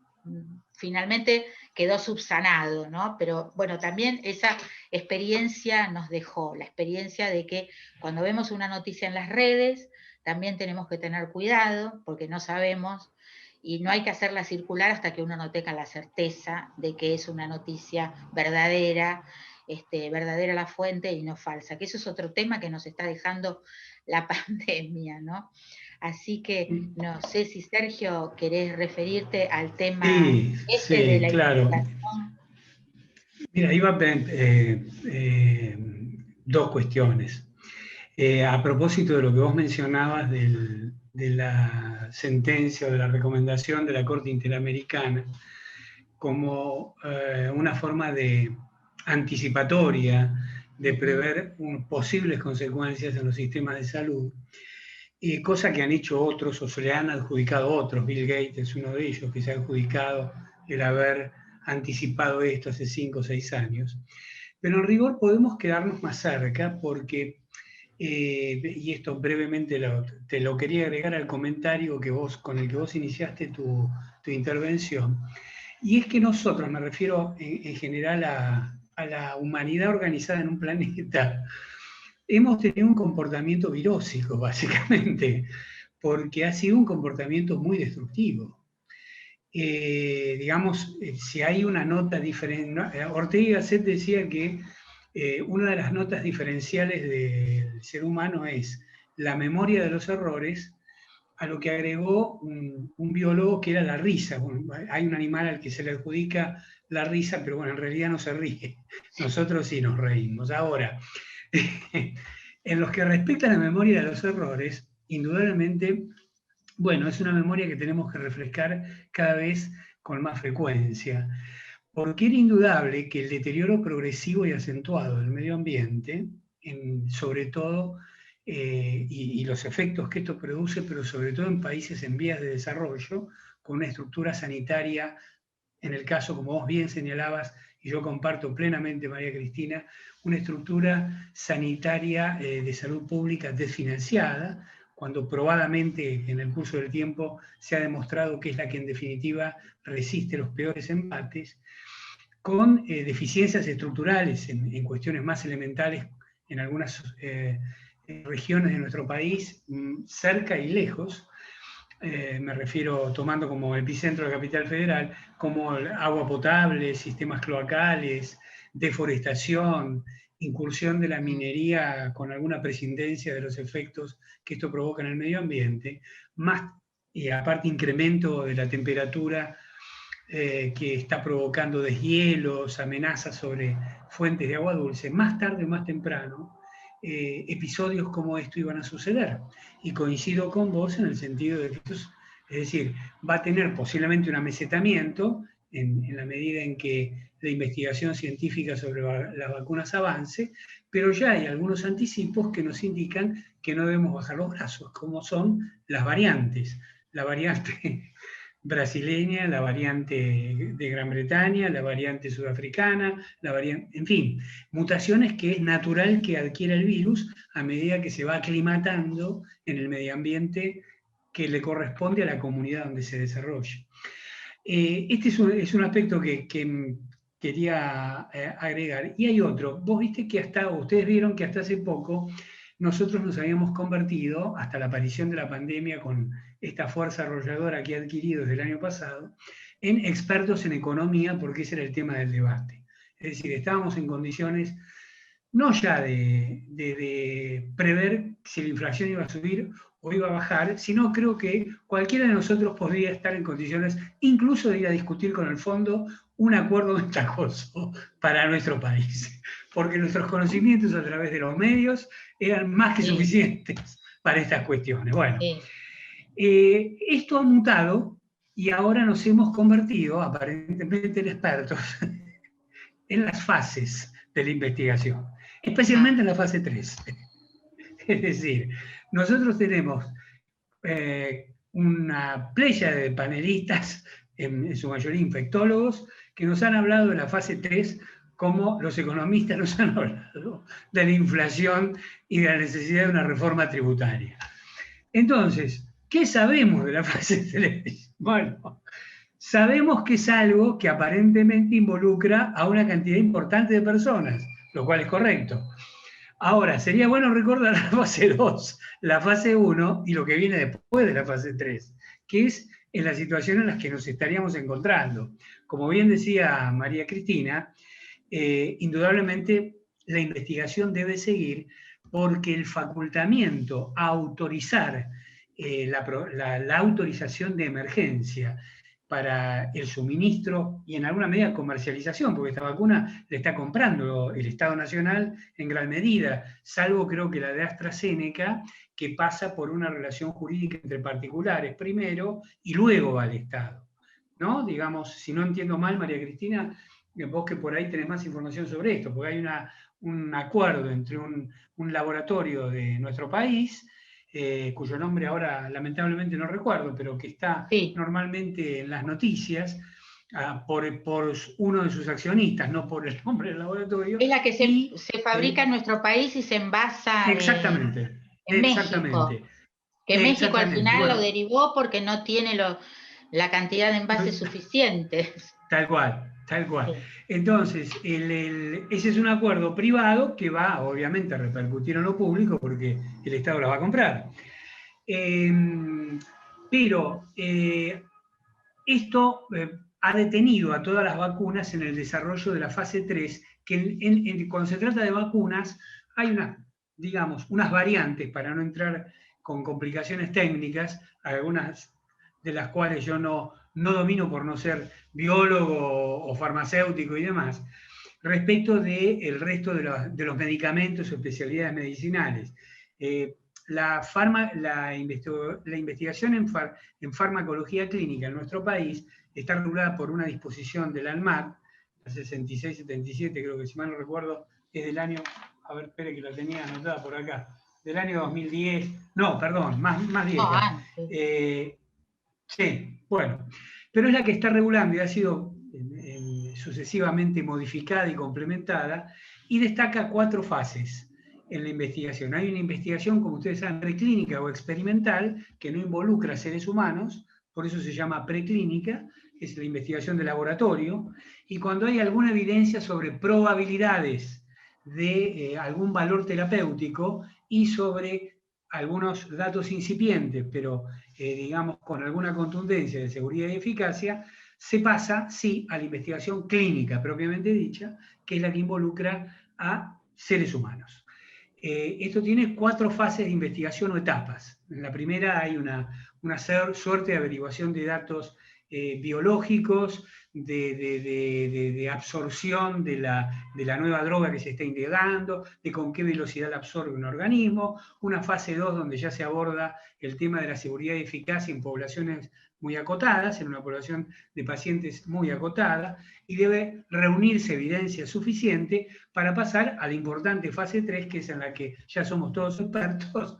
[SPEAKER 4] finalmente quedó subsanado, ¿no? Pero bueno, también esa experiencia nos dejó, la experiencia de que cuando vemos una noticia en las redes, también tenemos que tener cuidado, porque no sabemos, y no hay que hacerla circular hasta que uno no tenga la certeza de que es una noticia verdadera, verdadera la fuente y no falsa, que eso es otro tema que nos está dejando la pandemia, ¿no? Así que no sé si, Sergio, querés referirte al tema de la
[SPEAKER 3] claro. Mira, iba dos cuestiones. A propósito de lo que vos mencionabas de la sentencia o de la recomendación de la Corte Interamericana como una forma de anticipatoria de prever posibles consecuencias en los sistemas de salud, cosa que han hecho otros o se le han adjudicado otros. Bill Gates es uno de ellos que se ha adjudicado el haber anticipado esto hace 5 o 6 años. Pero en rigor podemos quedarnos más cerca porque, y esto brevemente te lo quería agregar al comentario con el que vos iniciaste tu intervención, y es que nosotros, me refiero en general a la humanidad organizada en un planeta, hemos tenido un comportamiento virósico, básicamente, porque ha sido un comportamiento muy destructivo. Digamos, si hay una nota diferente, Ortega y Gasset decía que una de las notas diferenciales del ser humano es la memoria de los errores, a lo que agregó un biólogo que era la risa. Bueno, hay un animal al que se le adjudica la risa, pero bueno, en realidad no se ríe. Nosotros sí nos reímos. Ahora, en los que respectan la memoria de los errores, indudablemente, bueno, es una memoria que tenemos que refrescar cada vez con más frecuencia, porque era indudable que el deterioro progresivo y acentuado del medio ambiente, sobre todo, y los efectos que esto produce, pero sobre todo en países en vías de desarrollo, con una estructura sanitaria, en el caso, como vos bien señalabas, y yo comparto plenamente, María Cristina, una estructura sanitaria de salud pública desfinanciada, cuando probadamente en el curso del tiempo se ha demostrado que es la que en definitiva resiste los peores embates, con deficiencias estructurales en cuestiones más elementales en algunas regiones de nuestro país, cerca y lejos. Me refiero tomando como epicentro la capital federal, como agua potable, sistemas cloacales, deforestación, incursión de la minería con alguna prescindencia de los efectos que esto provoca en el medio ambiente, más, y aparte incremento de la temperatura que está provocando deshielos, amenazas sobre fuentes de agua dulce, más tarde o más temprano, episodios como esto iban a suceder. Y coincido con vos en el sentido de que esto es decir, va a tener posiblemente un amesetamiento en la medida en que la investigación científica sobre las vacunas avance, pero ya hay algunos anticipos que nos indican que no debemos bajar los brazos, como son las variantes. La variante brasileña, la variante de Gran Bretaña, la variante sudafricana, en fin, mutaciones que es natural que adquiera el virus a medida que se va aclimatando en el medio ambiente que le corresponde a la comunidad donde se desarrolla. Este es un aspecto que quería agregar. Y hay otro. Vos viste que ustedes vieron que hasta hace poco nosotros nos habíamos convertido, hasta la aparición de la pandemia con esta fuerza arrolladora que ha adquirido desde el año pasado, en expertos en economía, porque ese era el tema del debate. Es decir, estábamos en condiciones no ya de prever si la inflación iba a subir o iba a bajar, sino creo que cualquiera de nosotros podría estar en condiciones incluso de ir a discutir con el fondo un acuerdo ventajoso para nuestro país, porque nuestros conocimientos a través de los medios eran más que suficientes para estas cuestiones. Bueno, esto ha mutado y ahora nos hemos convertido, aparentemente en expertos, en las fases de la investigación, especialmente en la fase 3. Es decir, nosotros tenemos una playa de panelistas, en su mayoría infectólogos, que nos han hablado de la fase 3 como los economistas nos han hablado de la inflación y de la necesidad de una reforma tributaria. Entonces, ¿qué sabemos de la fase 3? Bueno, sabemos que es algo que aparentemente involucra a una cantidad importante de personas, lo cual es correcto. Ahora, sería bueno recordar la fase 2, la fase 1 y lo que viene después de la fase 3, que es en la situación en la que nos estaríamos encontrando. Como bien decía María Cristina, indudablemente la investigación debe seguir porque el facultamiento a autorizar la autorización de emergencia para el suministro y en alguna medida comercialización, porque esta vacuna la está comprando el Estado Nacional en gran medida, salvo creo que la de AstraZeneca, que pasa por una relación jurídica entre particulares primero y luego va al Estado. ¿No? Digamos, si no entiendo mal, María Cristina, vos que por ahí tenés más información sobre esto, porque hay un acuerdo entre un laboratorio de nuestro país, cuyo nombre ahora lamentablemente no recuerdo, pero que está normalmente en las noticias, por uno de sus accionistas, no por el nombre del laboratorio.
[SPEAKER 4] Es la que se fabrica en nuestro país y se envasa
[SPEAKER 3] exactamente,
[SPEAKER 4] en México. Que México al final lo derivó porque no tiene la cantidad de envases suficientes.
[SPEAKER 3] Tal cual, tal cual. Sí. Entonces, ese es un acuerdo privado que va, obviamente, a repercutir en lo público porque el Estado la va a comprar. Pero esto ha detenido a todas las vacunas en el desarrollo de la fase 3, que cuando se trata de vacunas hay unas variantes, para no entrar con complicaciones técnicas, algunas de las cuales yo no domino por no ser biólogo o farmacéutico y demás, respecto del resto de los medicamentos o especialidades medicinales. La investigación en farmacología clínica en nuestro país está regulada por una disposición del ANMAT, la 66-77, creo que si mal no recuerdo, es del año, a ver, espere que la tenía anotada por acá, del año 2010, no, perdón, más vieja. Sí, bueno, pero es la que está regulando y ha sido sucesivamente modificada y complementada y destaca 4 fases en la investigación. Hay una investigación, como ustedes saben, preclínica o experimental, que no involucra a seres humanos, por eso se llama preclínica, es la investigación de laboratorio, y cuando hay alguna evidencia sobre probabilidades de algún valor terapéutico y sobre algunos datos incipientes, pero digamos con alguna contundencia de seguridad y eficacia, se pasa, sí, a la investigación clínica propiamente dicha, que es la que involucra a seres humanos. Esto tiene 4 fases de investigación o etapas. En la primera hay una suerte de averiguación de datos biológicos, de absorción de la nueva droga que se está integrando, de con qué velocidad la absorbe un organismo, una fase 2 donde ya se aborda el tema de la seguridad y eficacia en poblaciones muy acotadas, en una población de pacientes muy acotada, y debe reunirse evidencia suficiente para pasar a la importante fase 3, que es en la que ya somos todos expertos,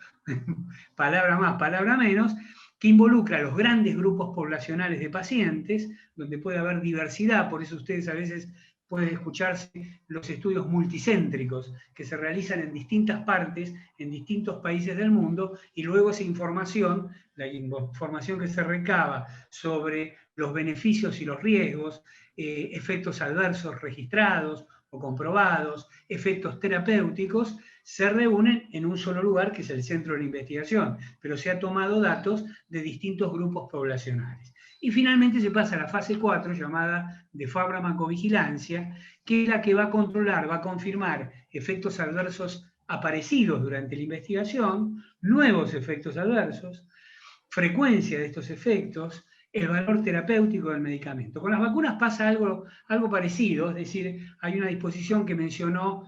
[SPEAKER 3] palabra más, palabra menos, que involucra a los grandes grupos poblacionales de pacientes, donde puede haber diversidad, por eso ustedes a veces pueden escucharse los estudios multicéntricos que se realizan en distintas partes, en distintos países del mundo, y luego esa información, la información que se recaba sobre los beneficios y los riesgos, efectos adversos registrados o comprobados, efectos terapéuticos, se reúnen en un solo lugar, que es el centro de la investigación, pero se ha tomado datos de distintos grupos poblacionales. Y finalmente se pasa a la fase 4, llamada de farmacovigilancia, que es la que va a controlar, va a confirmar efectos adversos aparecidos durante la investigación, nuevos efectos adversos, frecuencia de estos efectos, el valor terapéutico del medicamento. Con las vacunas pasa algo parecido, es decir, hay una disposición que mencionó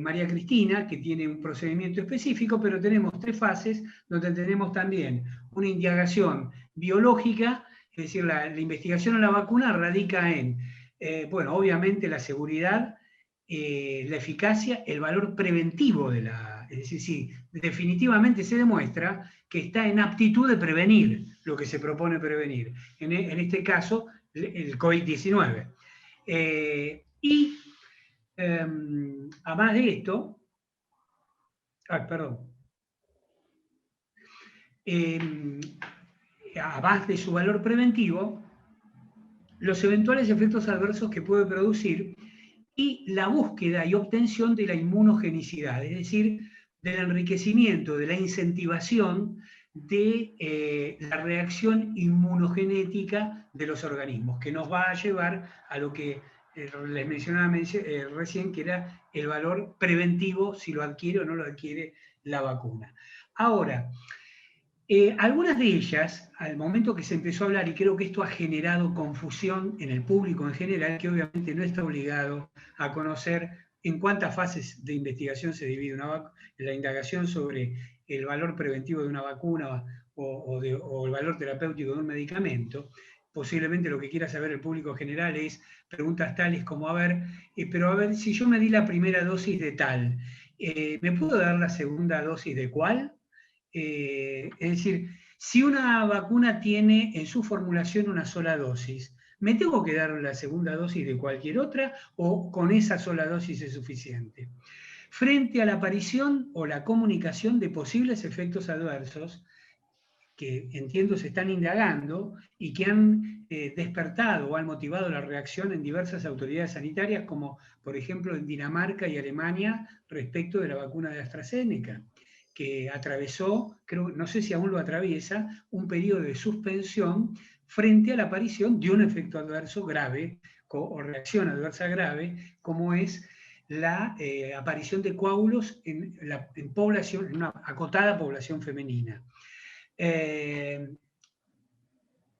[SPEAKER 3] María Cristina, que tiene un procedimiento específico, pero tenemos 3 fases, donde tenemos también una indagación biológica, es decir, la investigación en la vacuna radica en, bueno, obviamente la seguridad, la eficacia, el valor preventivo de la... Es decir, si definitivamente se demuestra que está en aptitud de prevenir lo que se propone prevenir, en este caso el COVID-19. Además de esto, además de su valor preventivo, los eventuales efectos adversos que puede producir y la búsqueda y obtención de la inmunogenicidad, es decir, del enriquecimiento, de la incentivación de la reacción inmunogenética de los organismos, que nos va a llevar a lo que les mencionaba recién, que era el valor preventivo, si lo adquiere o no lo adquiere la vacuna. Ahora, algunas de ellas, al momento que se empezó a hablar, y creo que esto ha generado confusión en el público en general, que obviamente no está obligado a conocer en cuántas fases de investigación se divide la indagación sobre el valor preventivo de una vacuna o el valor terapéutico de un medicamento. Posiblemente lo que quiera saber el público general es preguntas tales como, pero a ver, si yo me di la primera dosis de tal, ¿me puedo dar la segunda dosis de cuál? Es decir, si una vacuna tiene en su formulación una sola dosis, ¿me tengo que dar la segunda dosis de cualquier otra o con esa sola dosis es suficiente? Frente a la aparición o la comunicación de posibles efectos adversos, que entiendo se están indagando y que han despertado o han motivado la reacción en diversas autoridades sanitarias, como por ejemplo en Dinamarca y Alemania respecto de la vacuna de AstraZeneca, que atravesó, creo, no sé si aún lo atraviesa, un periodo de suspensión frente a la aparición de un efecto adverso grave o reacción adversa grave, como es la aparición de coágulos en una acotada población femenina.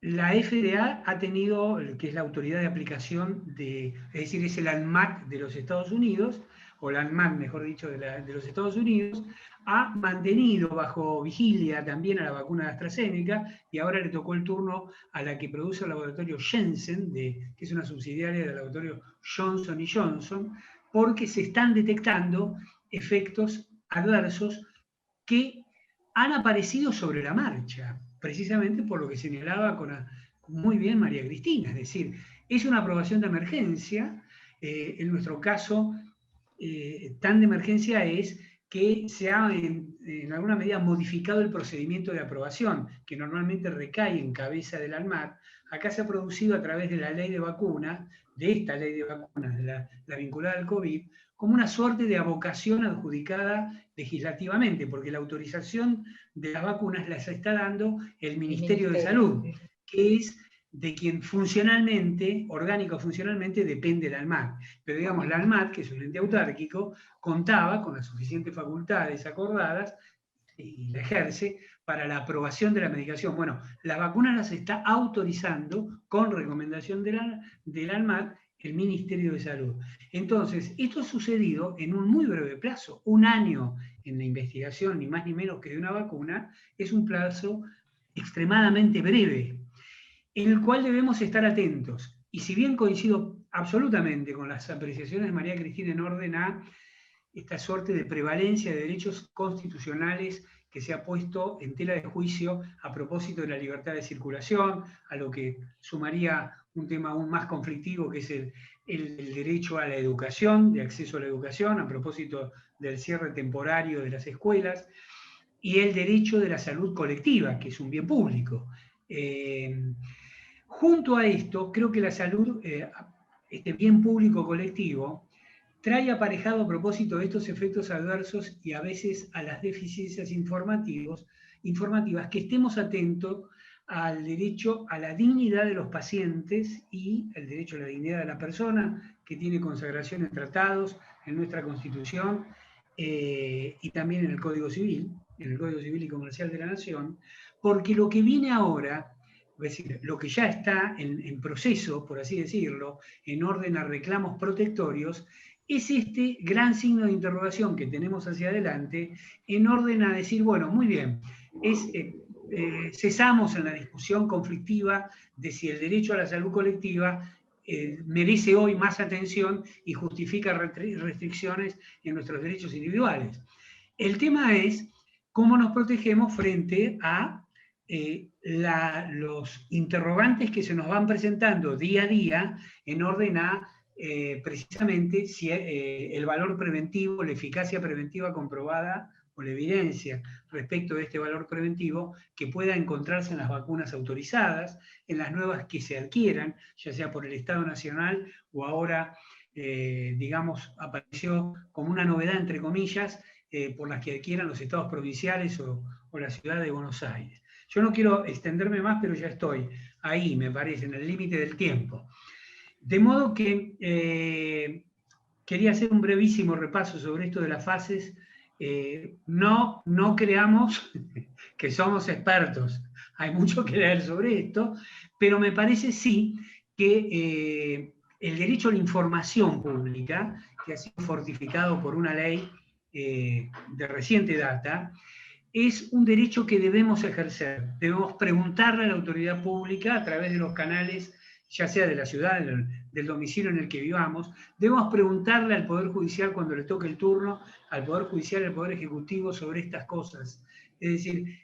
[SPEAKER 3] La FDA ha tenido, que es la autoridad de aplicación es decir, es el ANMAT de los Estados Unidos, o la ANMAT, mejor dicho, de los Estados Unidos, ha mantenido bajo vigilia también a la vacuna de AstraZeneca, y ahora le tocó el turno a la que produce el laboratorio Janssen, que es una subsidiaria del laboratorio Johnson & Johnson, porque se están detectando efectos adversos que han aparecido sobre la marcha, precisamente por lo que señalaba muy bien María Cristina, es decir, es una aprobación de emergencia. En nuestro caso, tan de emergencia es que se ha en alguna medida modificado el procedimiento de aprobación, que normalmente recae en cabeza del ANMAT. Acá se ha producido a través de la ley de vacunas, de esta ley de vacunas, de la vinculada al COVID, como una suerte de avocación adjudicada legislativamente, porque la autorización de las vacunas las está dando el Ministerio de Salud, que es de quien orgánico-funcionalmente depende el ANMAT. Pero digamos, la ANMAT, que es un ente autárquico, contaba con las suficientes facultades acordadas y la ejerce para la aprobación de la medicación. Bueno, las vacunas las está autorizando con recomendación del ANMAT el Ministerio de Salud. Entonces, esto ha sucedido en un muy breve plazo. Un año en la investigación, ni más ni menos que de una vacuna, es un plazo extremadamente breve, en el cual debemos estar atentos. Y si bien coincido absolutamente con las apreciaciones de María Cristina en orden a esta suerte de prevalencia de derechos constitucionales que se ha puesto en tela de juicio a propósito de la libertad de circulación, a lo que sumaría un tema aún más conflictivo, que es el derecho a la educación, de acceso a la educación, a propósito del cierre temporario de las escuelas, y el derecho de la salud colectiva, que es un bien público. Junto a esto, creo que la salud, este bien público colectivo, trae aparejado a propósito de estos efectos adversos y a veces a las deficiencias informativas, que estemos atentos al derecho a la dignidad de los pacientes y el derecho a la dignidad de la persona, que tiene consagración en tratados, en nuestra Constitución y también en el Código Civil y Comercial de la Nación, porque lo que viene ahora, es decir, lo que ya está en proceso, por así decirlo, en orden a reclamos protectorios, es este gran signo de interrogación que tenemos hacia adelante en orden a decir, bueno, muy bien, cesamos en la discusión conflictiva de si el derecho a la salud colectiva merece hoy más atención y justifica restricciones en nuestros derechos individuales. El tema es cómo nos protegemos frente a los interrogantes que se nos van presentando día a día en orden a precisamente si el valor preventivo, la eficacia preventiva comprobada o la evidencia respecto de este valor preventivo que pueda encontrarse en las vacunas autorizadas, en las nuevas que se adquieran, ya sea por el Estado Nacional o ahora, digamos, apareció como una novedad, entre comillas, por las que adquieran los estados provinciales o la ciudad de Buenos Aires. Yo no quiero extenderme más, pero ya estoy ahí, me parece, en el límite del tiempo. De modo que quería hacer un brevísimo repaso sobre esto de las fases. No creamos que somos expertos, hay mucho que leer sobre esto, pero me parece sí que el derecho a la información pública, que ha sido fortificado por una ley de reciente data, es un derecho que debemos ejercer. Debemos preguntarle a la autoridad pública a través de los canales, ya sea de la ciudad, del domicilio en el que vivamos. Debemos preguntarle al Poder Judicial cuando le toque el turno, al Poder Judicial, al Poder Ejecutivo sobre estas cosas. Es decir,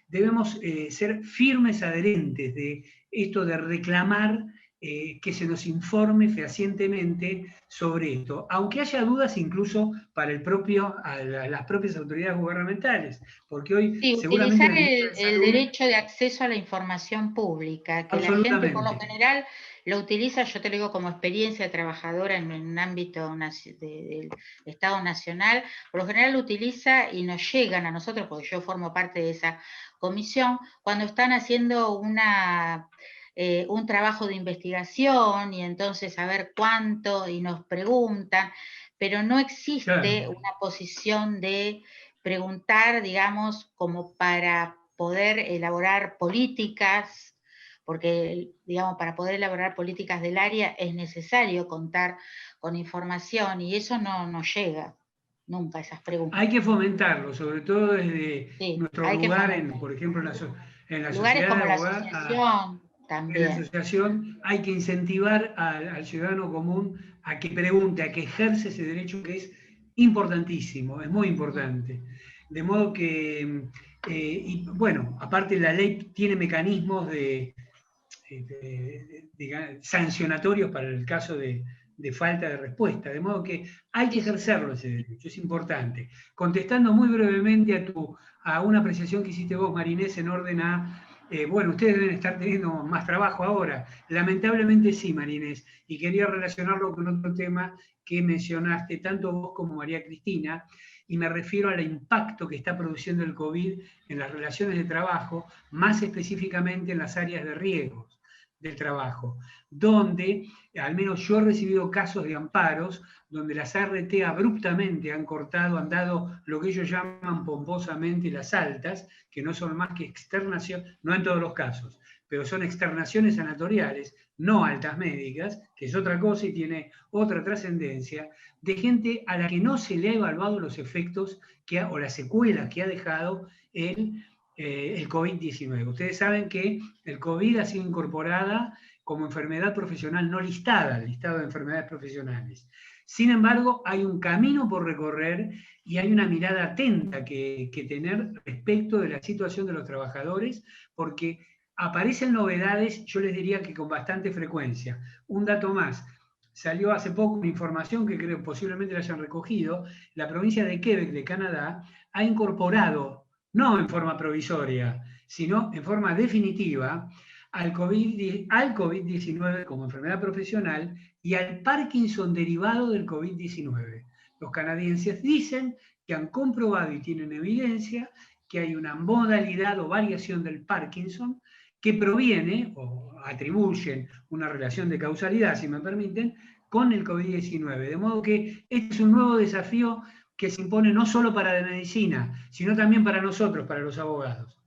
[SPEAKER 3] debemos ser firmes adherentes de esto de reclamar que se nos informe fehacientemente sobre esto, aunque haya dudas incluso para las propias autoridades gubernamentales, porque hoy
[SPEAKER 4] sí,
[SPEAKER 3] seguramente
[SPEAKER 4] utilizar el derecho de acceso a la información pública, que la gente por lo general lo utiliza, yo te lo digo como experiencia trabajadora en un ámbito del Estado Nacional, por lo general lo utiliza y nos llegan a nosotros, porque yo formo parte de esa comisión, cuando están haciendo un trabajo de investigación y entonces a ver cuánto y nos preguntan, pero no existe una posición de preguntar, digamos, como para poder elaborar políticas, porque, digamos, para poder elaborar políticas del área es necesario contar con información y eso no llega nunca, esas preguntas.
[SPEAKER 3] Hay que fomentarlo, sobre todo desde nuestro lugar, por ejemplo, en la
[SPEAKER 4] lugares
[SPEAKER 3] sociedad
[SPEAKER 4] como
[SPEAKER 3] de
[SPEAKER 4] la
[SPEAKER 3] abogados.
[SPEAKER 4] asociación también.
[SPEAKER 3] En la asociación hay que incentivar al ciudadano común a que pregunte, a que ejerce ese derecho que es importantísimo, es muy importante. De modo que, y bueno, aparte la ley tiene mecanismos sancionatorios para el caso de falta de respuesta, de modo que hay que ejercerlo ese derecho, es importante. Contestando muy brevemente a una apreciación que hiciste vos, Marinés, en orden a bueno, ustedes deben estar teniendo más trabajo ahora. Lamentablemente sí, Marinés. Y quería relacionarlo con otro tema que mencionaste, tanto vos como María Cristina, y me refiero al impacto que está produciendo el COVID en las relaciones de trabajo, más específicamente en las áreas de riesgos, del trabajo, donde al menos yo he recibido casos de amparos donde las ART abruptamente han cortado, han dado lo que ellos llaman pomposamente las altas, que no son más que externaciones, no en todos los casos, pero son externaciones sanatoriales, no altas médicas, que es otra cosa y tiene otra trascendencia, de gente a la que no se le ha evaluado los efectos o las secuelas que ha dejado el COVID-19. Ustedes saben que el COVID ha sido incorporada como enfermedad profesional no listada al listado de enfermedades profesionales. Sin embargo, hay un camino por recorrer y hay una mirada atenta que tener respecto de la situación de los trabajadores, porque aparecen novedades, yo les diría que con bastante frecuencia. Un dato más, salió hace poco una información que creo posiblemente la hayan recogido, la provincia de Quebec de Canadá ha incorporado, no en forma provisoria, sino en forma definitiva, al COVID-19 como enfermedad profesional y al Parkinson derivado del COVID-19. Los canadienses dicen que han comprobado y tienen evidencia que hay una modalidad o variación del Parkinson que proviene o atribuyen una relación de causalidad, si me permiten, con el COVID-19. De modo que este es un nuevo desafío que se impone no solo para la medicina, sino también para nosotros, para los abogados.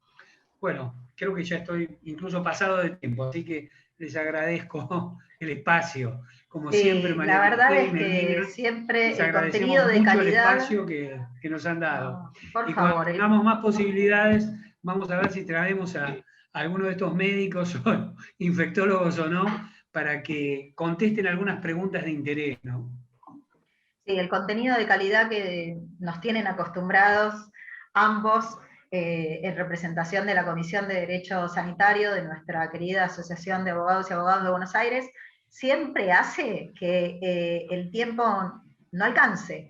[SPEAKER 3] Bueno, creo que ya estoy incluso pasado de tiempo, así que les agradezco el espacio. Como siempre, María
[SPEAKER 1] la verdad
[SPEAKER 3] Cristina,
[SPEAKER 1] es que
[SPEAKER 3] Melina,
[SPEAKER 1] siempre
[SPEAKER 3] les
[SPEAKER 1] el
[SPEAKER 3] agradecemos
[SPEAKER 1] contenido de
[SPEAKER 3] mucho
[SPEAKER 1] calidad,
[SPEAKER 3] el espacio que nos han dado.
[SPEAKER 1] No, por
[SPEAKER 3] y
[SPEAKER 1] favor,
[SPEAKER 3] cuando tengamos más posibilidades, vamos a ver si traemos a alguno de estos médicos o infectólogos o no, para que contesten algunas preguntas de interés, ¿no?
[SPEAKER 1] Sí, el contenido de calidad que nos tienen acostumbrados ambos en representación de la Comisión de Derecho Sanitario de nuestra querida Asociación de Abogados y Abogadas de Buenos Aires, siempre hace que el tiempo no alcance.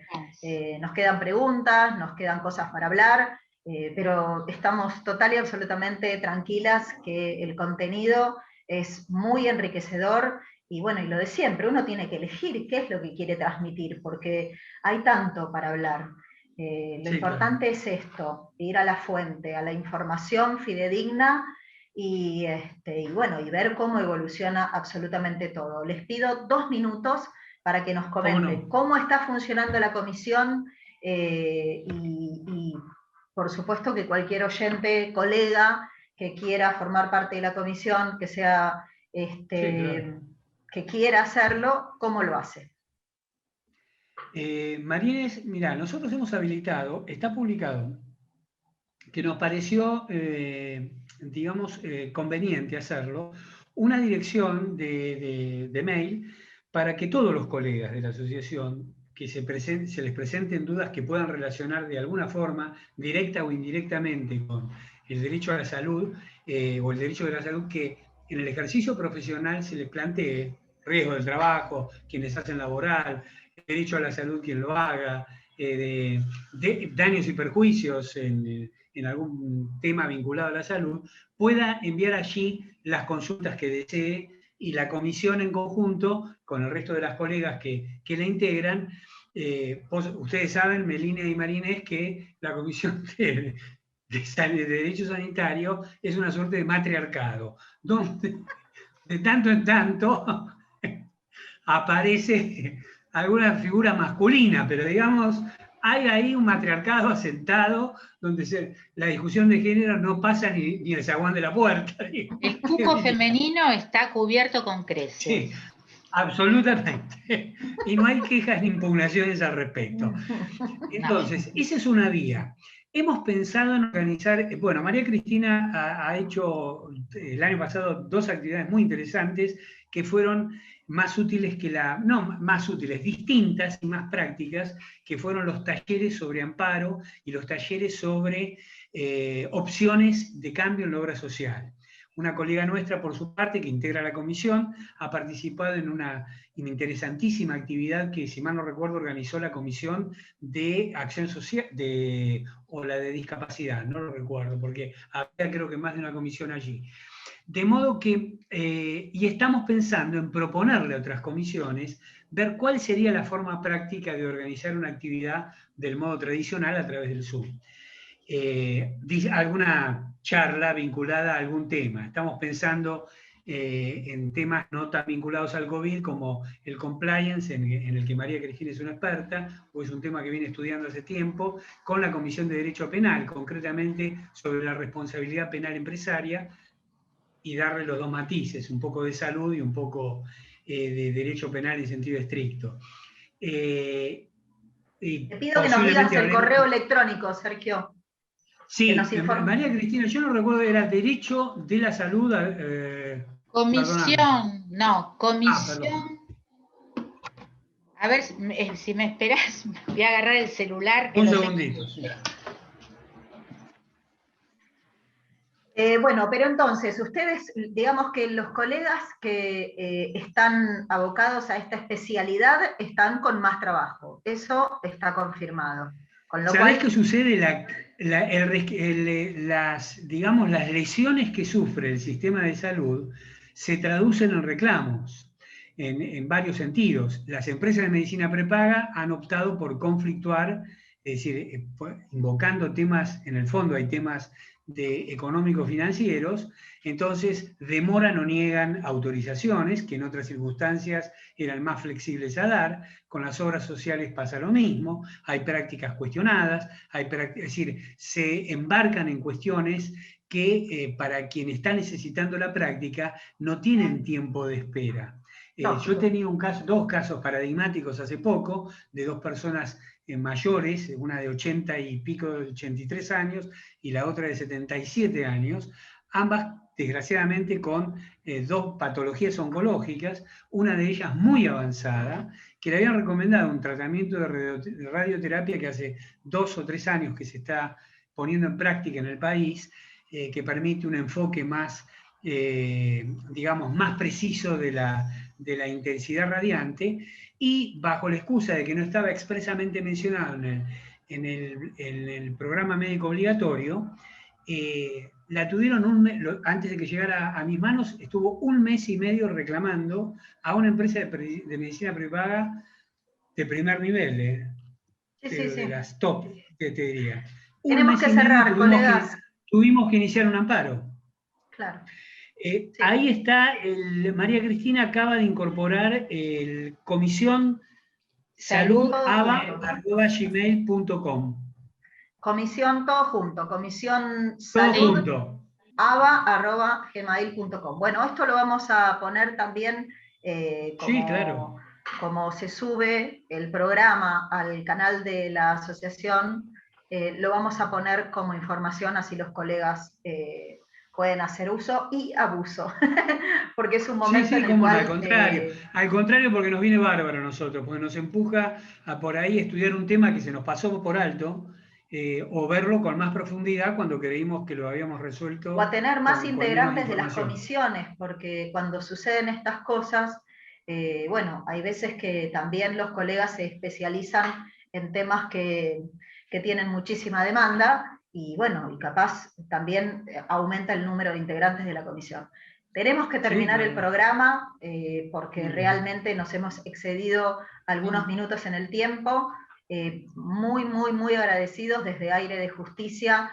[SPEAKER 1] Nos quedan preguntas, nos quedan cosas para hablar, pero estamos total y absolutamente tranquilas que el contenido es muy enriquecedor. Y bueno, y lo de siempre, uno tiene que elegir qué es lo que quiere transmitir, porque hay tanto para hablar. Lo importante es esto, ir a la fuente, a la información fidedigna y bueno, y ver cómo evoluciona absolutamente todo. Les pido 2 minutos para que nos comenten cómo está funcionando la comisión y por supuesto que cualquier oyente, colega que quiera formar parte de la comisión, que sea que quiera hacerlo, ¿cómo lo hace?
[SPEAKER 3] Marínez, mira, nosotros hemos habilitado, está publicado, que nos pareció, digamos, conveniente hacerlo, una dirección de mail para que todos los colegas de la asociación que se les presenten dudas que puedan relacionar de alguna forma, directa o indirectamente, con el derecho a la salud o el derecho de la salud que en el ejercicio profesional se les plantee, riesgo del trabajo, quienes hacen laboral, derecho a la salud quien lo haga, de daños y perjuicios en algún tema vinculado a la salud, pueda enviar allí las consultas que desee y la comisión en conjunto, con el resto de las colegas que la integran, ustedes saben, Melina y Marínez, que la comisión de Derecho Sanitario es una suerte de matriarcado, donde de tanto en tanto aparece alguna figura masculina, pero digamos, hay ahí un matriarcado asentado donde la discusión de género no pasa ni el zaguán de la puerta.
[SPEAKER 4] El cupo femenino está cubierto con creces.
[SPEAKER 3] Sí, absolutamente. Y no hay quejas ni impugnaciones al respecto. Entonces, esa es una vía. Hemos pensado en organizar, bueno, María Cristina ha hecho el año pasado 2 actividades muy interesantes que fueron más útiles distintas y más prácticas, que fueron los talleres sobre amparo y los talleres sobre opciones de cambio en la obra social. Una colega nuestra, por su parte, que integra la comisión, ha participado en una interesantísima actividad que, si mal no recuerdo, organizó la Comisión de Acción Social, o la de Discapacidad, no lo recuerdo, porque había creo que más de una comisión allí. De modo que, y estamos pensando en proponerle a otras comisiones, ver cuál sería la forma práctica de organizar una actividad del modo tradicional a través del Zoom. Alguna charla vinculada a algún tema. Estamos pensando en temas no tan vinculados al COVID como el compliance, en el que María Cristina es una experta, o es un tema que viene estudiando hace tiempo, con la Comisión de Derecho Penal, concretamente sobre la responsabilidad penal empresaria, y darle los dos matices, un poco de salud y un poco de derecho penal en sentido estricto.
[SPEAKER 1] Te pido que nos digas el correo electrónico, Sergio.
[SPEAKER 3] Sí, María Cristina, yo no recuerdo, era Derecho de la Salud.
[SPEAKER 4] Comisión, no, comisión. A ver, si me esperás, voy a agarrar el celular.
[SPEAKER 3] Un segundito. Sí.
[SPEAKER 1] Bueno, pero entonces, ustedes, digamos que los colegas que están abocados a esta especialidad están con más trabajo. Eso está confirmado.
[SPEAKER 3] ¿Sabés qué sucede? Digamos, las lesiones que sufre el sistema de salud se traducen en reclamos, en varios sentidos. Las empresas de medicina prepaga han optado por conflictuar, es decir, invocando temas, en el fondo hay temas económicos financieros, entonces demoran o niegan autorizaciones, que en otras circunstancias eran más flexibles a dar. Con las obras sociales pasa lo mismo, hay prácticas cuestionadas, es decir, se embarcan en cuestiones que para quien está necesitando la práctica no tienen tiempo de espera. Yo he tenido dos casos paradigmáticos hace poco, de dos personas mayores, una de 80 y pico, 83 años, y la otra de 77 años, ambas desgraciadamente con dos patologías oncológicas, una de ellas muy avanzada, que le habían recomendado un tratamiento de radioterapia que hace 2 o 3 años que se está poniendo en práctica en el país, que permite un enfoque más, digamos, más preciso de la intensidad radiante, y bajo la excusa de que no estaba expresamente mencionado en el programa médico obligatorio, la tuvieron antes de que llegara a mis manos, estuvo 1 mes y medio reclamando a una empresa de medicina prepaga de primer nivel, de las top, te diría.
[SPEAKER 1] Tenemos que cerrar, colegas.
[SPEAKER 3] Tuvimos que iniciar un amparo.
[SPEAKER 1] Claro.
[SPEAKER 3] Sí. Ahí está, María Cristina acaba de incorporar el comisión saludaba@gmail.com.
[SPEAKER 1] Comisión todo junto, comisión salud ava@gmail.com. Bueno, esto lo vamos a poner también como se sube el programa al canal de la asociación, lo vamos a poner como información, así los colegas pueden hacer uso y abuso, porque es un momento en el cual...
[SPEAKER 3] Al contrario, porque nos viene bárbaro a nosotros, porque nos empuja a por ahí estudiar un tema que se nos pasó por alto, o verlo con más profundidad cuando creímos que lo habíamos resuelto.
[SPEAKER 1] O a tener más integrantes de las comisiones, porque cuando suceden estas cosas, bueno, hay veces que también los colegas se especializan en temas que tienen muchísima demanda, y bueno, y capaz también aumenta el número de integrantes de la comisión. Tenemos que terminar el programa, porque realmente nos hemos excedido algunos minutos en el tiempo. Muy, muy, muy agradecidos desde Aire de Justicia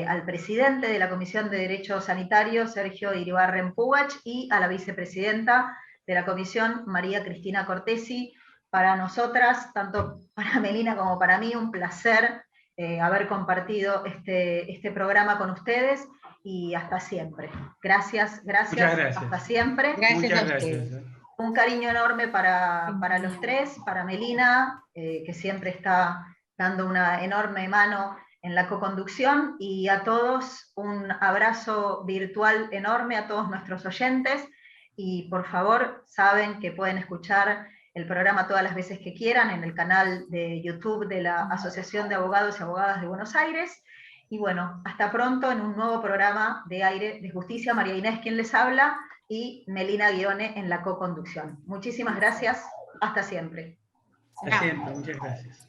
[SPEAKER 1] al presidente de la Comisión de Derechos Sanitarios, Sergio Iribarren Pugac, y a la vicepresidenta de la comisión, María Cristina Cortesi. Para nosotras, tanto para Melina como para mí, un placer haber compartido este programa con ustedes, y hasta siempre. Gracias, gracias. Hasta siempre.
[SPEAKER 4] Gracias a ustedes.
[SPEAKER 1] Un cariño enorme para los tres, para Melina, que siempre está dando una enorme mano en la coconducción, y a todos un abrazo virtual enorme, a todos nuestros oyentes, y por favor, saben que pueden escuchar el programa todas las veces que quieran en el canal de YouTube de la Asociación de Abogados y Abogadas de Buenos Aires. Y bueno, hasta pronto en un nuevo programa de Aire de Justicia. María Inés quien les habla, y Melina Guione en la coconducción. Muchísimas gracias, hasta siempre.
[SPEAKER 3] Hasta siempre, muchas gracias.